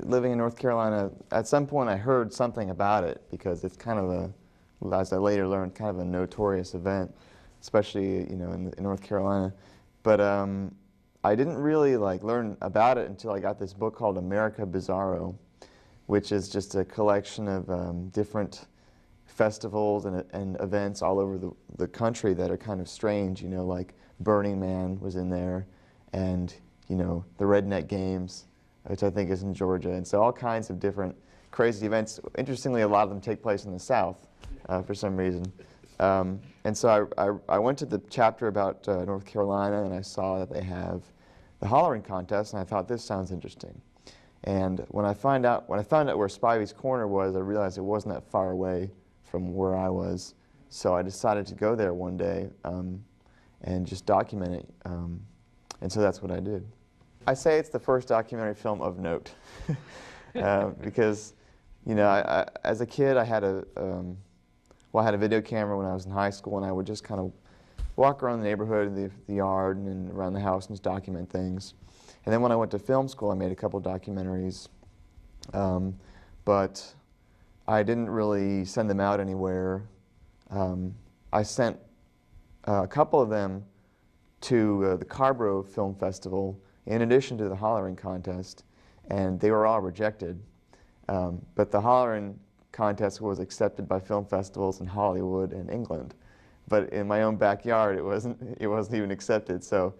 living in North Carolina, at some point I heard something about it because it's kind of a, as I later learned, kind of a notorious event, especially in North Carolina. But I didn't really learn about it until I got this book called America Bizarro, which is just a collection of different festivals and events all over the country that are kind of strange. Like Burning Man was in there, and the Redneck Games, which I think is in Georgia, and so all kinds of different crazy events. Interestingly, a lot of them take place in the South for some reason. And so I went to the chapter about North Carolina, and I saw that they have the hollering contest, and I thought, this sounds interesting. And when I found out where Spivey's Corner was, I realized it wasn't that far away from where I was. So I decided to go there one day and just document it. And so that's what I did. I say it's the first documentary film of note because, as a kid, I had I had a video camera when I was in high school, and I would just kind of walk around the neighborhood, the yard, and around the house and just document things. And then when I went to film school, I made a couple documentaries, but I didn't really send them out anywhere. I sent a couple of them to the Carborough Film Festival in addition to the hollering contest, and they were all rejected. But the hollering contest was accepted by film festivals in Hollywood and England. But in my own backyard, it wasn't even accepted. So,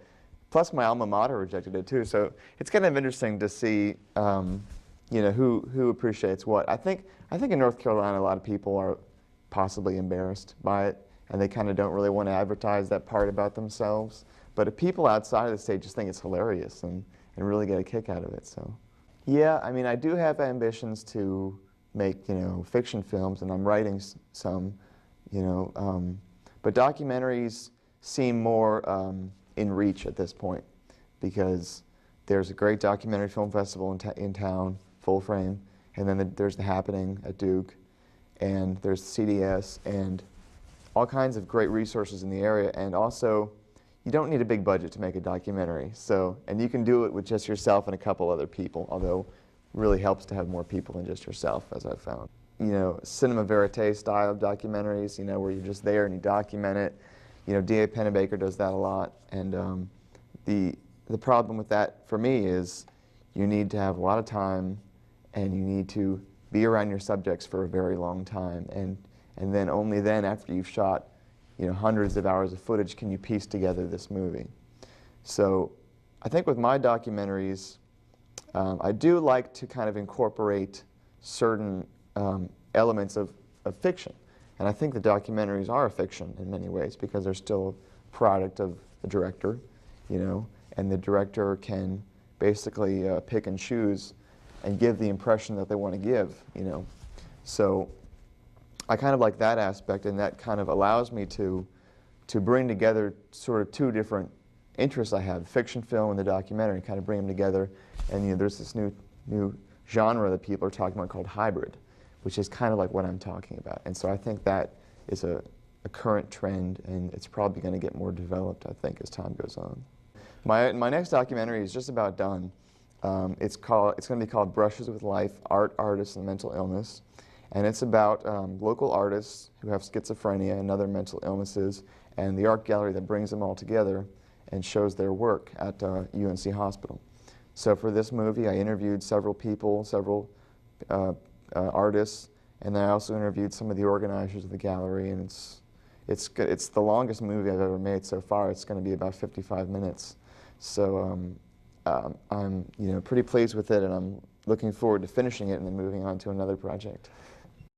plus my alma mater rejected it too. So it's kind of interesting to see, who appreciates what. I think in North Carolina, a lot of people are possibly embarrassed by it, and they kind of don't really want to advertise that part about themselves. But if people outside of the state just think it's hilarious and really get a kick out of it, so. Yeah, I mean, I do have ambitions to make, fiction films, and I'm writing some, but documentaries seem more in reach at this point because there's a great documentary film festival in town, Full Frame, and then there's The Happening at Duke, and there's CDS, and all kinds of great resources in the area, and also you don't need a big budget to make a documentary, and you can do it with just yourself and a couple other people, although it really helps to have more people than just yourself, as I've found. Cinema verite style documentaries, where you're just there and you document it. D.A. Pennebaker does that a lot, and the problem with that for me is you need to have a lot of time, and you need to be around your subjects for a very long time, and then only then, after you've shot hundreds of hours of footage, can you piece together this movie. So I think with my documentaries, I do like to kind of incorporate certain elements of fiction. And I think the documentaries are a fiction in many ways because they're still a product of the director, and the director can basically pick and choose and give the impression that they want to give, So I kind of like that aspect, and that kind of allows me to bring together sort of two different interests I have, fiction film and the documentary, kind of bring them together. And there's this new genre that people are talking about called hybrid, which is kind of like what I'm talking about. And so I think that is a current trend, and it's probably going to get more developed, I think, as time goes on. My next documentary is just about done. It's going to be called Brushes with Life, Art, Artists, and Mental Illness. And it's about local artists who have schizophrenia and other mental illnesses, and the art gallery that brings them all together and shows their work at UNC Hospital. So for this movie, I interviewed several people, several artists, and then I also interviewed some of the organizers of the gallery, and it's the longest movie I've ever made so far. It's going to be about 55 minutes. So I'm pretty pleased with it, and I'm looking forward to finishing it and then moving on to another project.